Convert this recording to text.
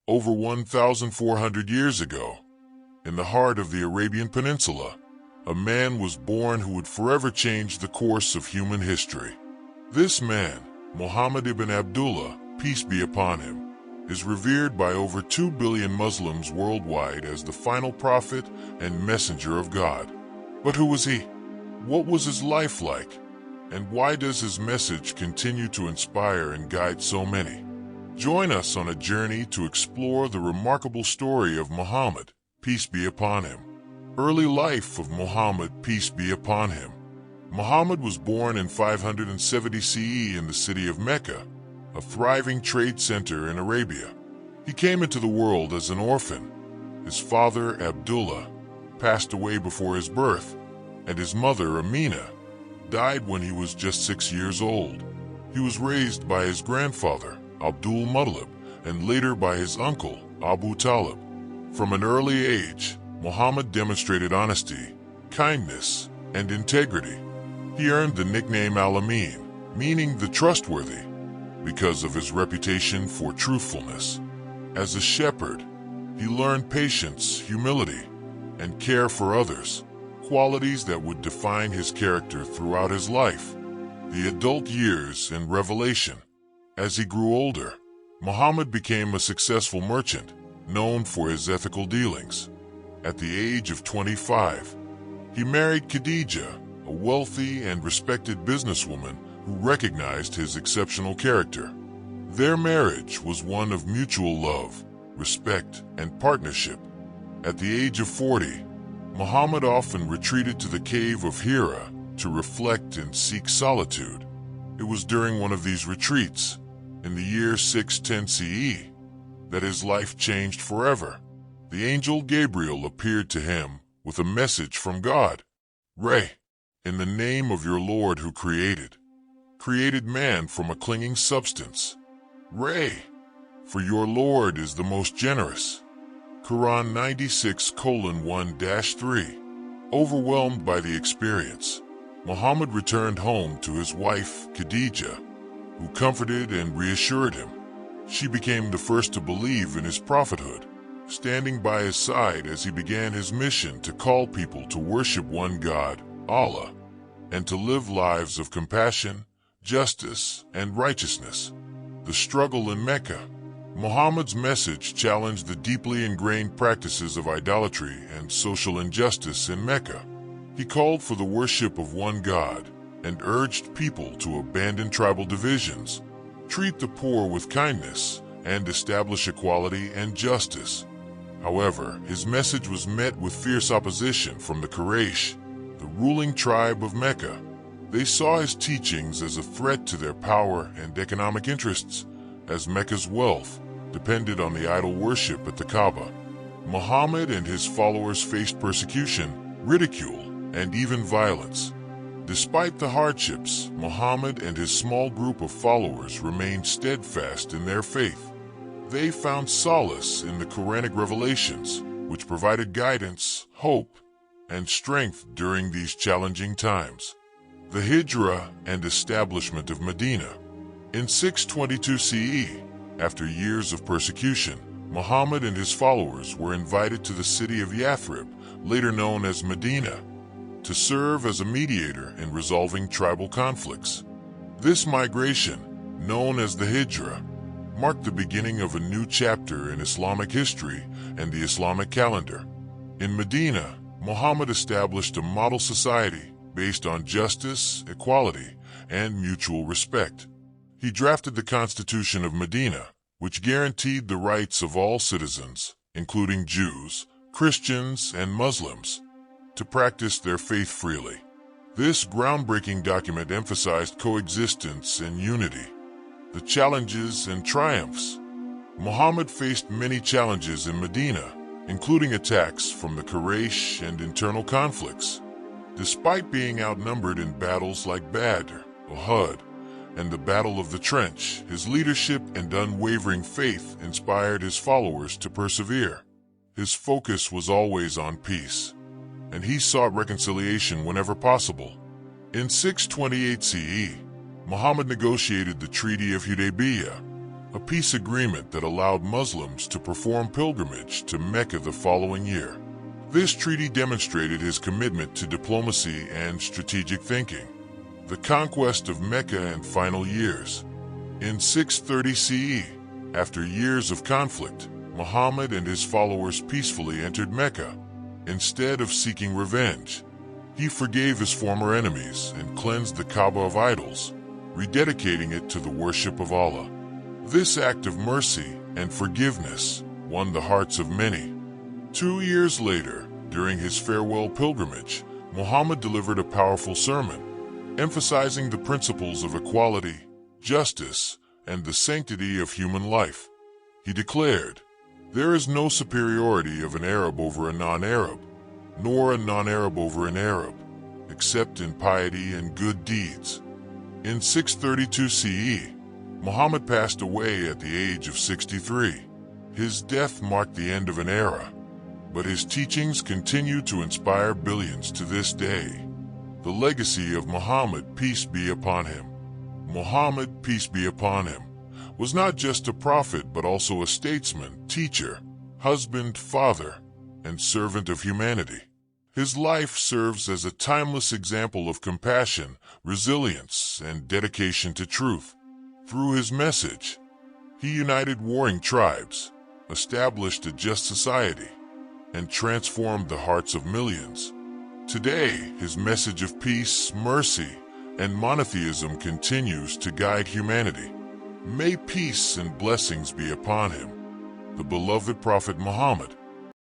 Over 1,400 years ago, in the heart of the Arabian Peninsula, a man was born who would forever change the course of human history. This man, Muhammad ibn Abdullah, peace be upon him, is revered by over 2 billion Muslims worldwide as the final prophet and messenger of God. But who was he? What was his life like? And why does his message continue to inspire and guide so many? Join us on a journey to explore the remarkable story of Muhammad, peace be upon him. Early life of Muhammad, peace be upon him. Muhammad was born in 570 CE in the city of Mecca, a thriving trade center in Arabia. He came into the world as an orphan. His father, Abdullah, passed away before his birth, and his mother, Amina, died when he was just 6 years old. He was raised by his grandfather, Abdul Muttalib, and later by his uncle, Abu Talib. From an early age, Muhammad demonstrated honesty, kindness, and integrity. He earned the nickname Al-Amin, meaning the trustworthy, because of his reputation for truthfulness. As a shepherd, he learned patience, humility, and care for others, qualities that would define his character throughout his life. The adult years and revelation. As he grew older, Muhammad became a successful merchant, known for his ethical dealings. At the age of 25, he married Khadija, a wealthy and respected businesswoman who recognized his exceptional character. Their marriage was one of mutual love, respect, and partnership. At the age of 40, Muhammad often retreated to the cave of Hira to reflect and seek solitude. It was during one of these retreats, in the year 610 CE, that his life changed forever. The angel Gabriel appeared to him with a message from God. Ray, in the name of your Lord who created man from a clinging substance. Ray, for your Lord is the most generous. Quran 96:1-3. Overwhelmed by the experience, Muhammad returned home to his wife, Khadija, who comforted and reassured him. She became the first to believe in his prophethood, standing by his side as he began his mission to call people to worship one God, Allah, and to live lives of compassion, justice, and righteousness. The struggle in Mecca. Muhammad's message challenged the deeply ingrained practices of idolatry and social injustice in Mecca. He called for the worship of one God and urged people to abandon tribal divisions, treat the poor with kindness, and establish equality and justice. However, his message was met with fierce opposition from the Quraysh, the ruling tribe of Mecca. They saw his teachings as a threat to their power and economic interests, as Mecca's wealth depended on the idol worship at the Kaaba. Muhammad and his followers faced persecution, ridicule, and even violence. Despite the hardships, Muhammad and his small group of followers remained steadfast in their faith. They found solace in the Quranic revelations, which provided guidance, hope, and strength during these challenging times. The Hijra and establishment of Medina. In 622 CE, after years of persecution, Muhammad and his followers were invited to the city of Yathrib, later known as Medina, to serve as a mediator in resolving tribal conflicts. This migration, known as the Hijra, marked the beginning of a new chapter in Islamic history and the Islamic calendar. In Medina, Muhammad established a model society based on justice, equality, and mutual respect. He drafted the Constitution of Medina, which guaranteed the rights of all citizens, including Jews, Christians, and Muslims, to practice their faith freely. This groundbreaking document emphasized coexistence and unity. The challenges and triumphs. Muhammad faced many challenges in Medina, including attacks from the Quraysh and internal conflicts. Despite being outnumbered in battles like Badr, Uhud, and the Battle of the Trench, his leadership and unwavering faith inspired his followers to persevere. His focus was always on peace, and he sought reconciliation whenever possible. In 628 CE, Muhammad negotiated the Treaty of Hudaybiyah, a peace agreement that allowed Muslims to perform pilgrimage to Mecca the following year. This treaty demonstrated his commitment to diplomacy and strategic thinking. The conquest of Mecca and final years. In 630 CE, after years of conflict, Muhammad and his followers peacefully entered Mecca. Instead of seeking revenge, he forgave his former enemies and cleansed the Kaaba of idols, rededicating it to the worship of Allah. This act of mercy and forgiveness won the hearts of many. 2 years later, during his farewell pilgrimage, Muhammad delivered a powerful sermon, emphasizing the principles of equality, justice, and the sanctity of human life. He declared, "There is no superiority of an Arab over a non-Arab, nor a non-Arab over an Arab, except in piety and good deeds." In 632 CE, Muhammad passed away at the age of 63. His death marked the end of an era, but his teachings continue to inspire billions to this day. The legacy of Muhammad, peace be upon him. Muhammad, peace be upon him, was not just a prophet but also a statesman, teacher, husband, father, and servant of humanity. His life serves as a timeless example of compassion, resilience, and dedication to truth. Through his message, he united warring tribes, established a just society, and transformed the hearts of millions. Today, his message of peace, mercy, and monotheism continues to guide humanity. May peace and blessings be upon him, the beloved Prophet Muhammad.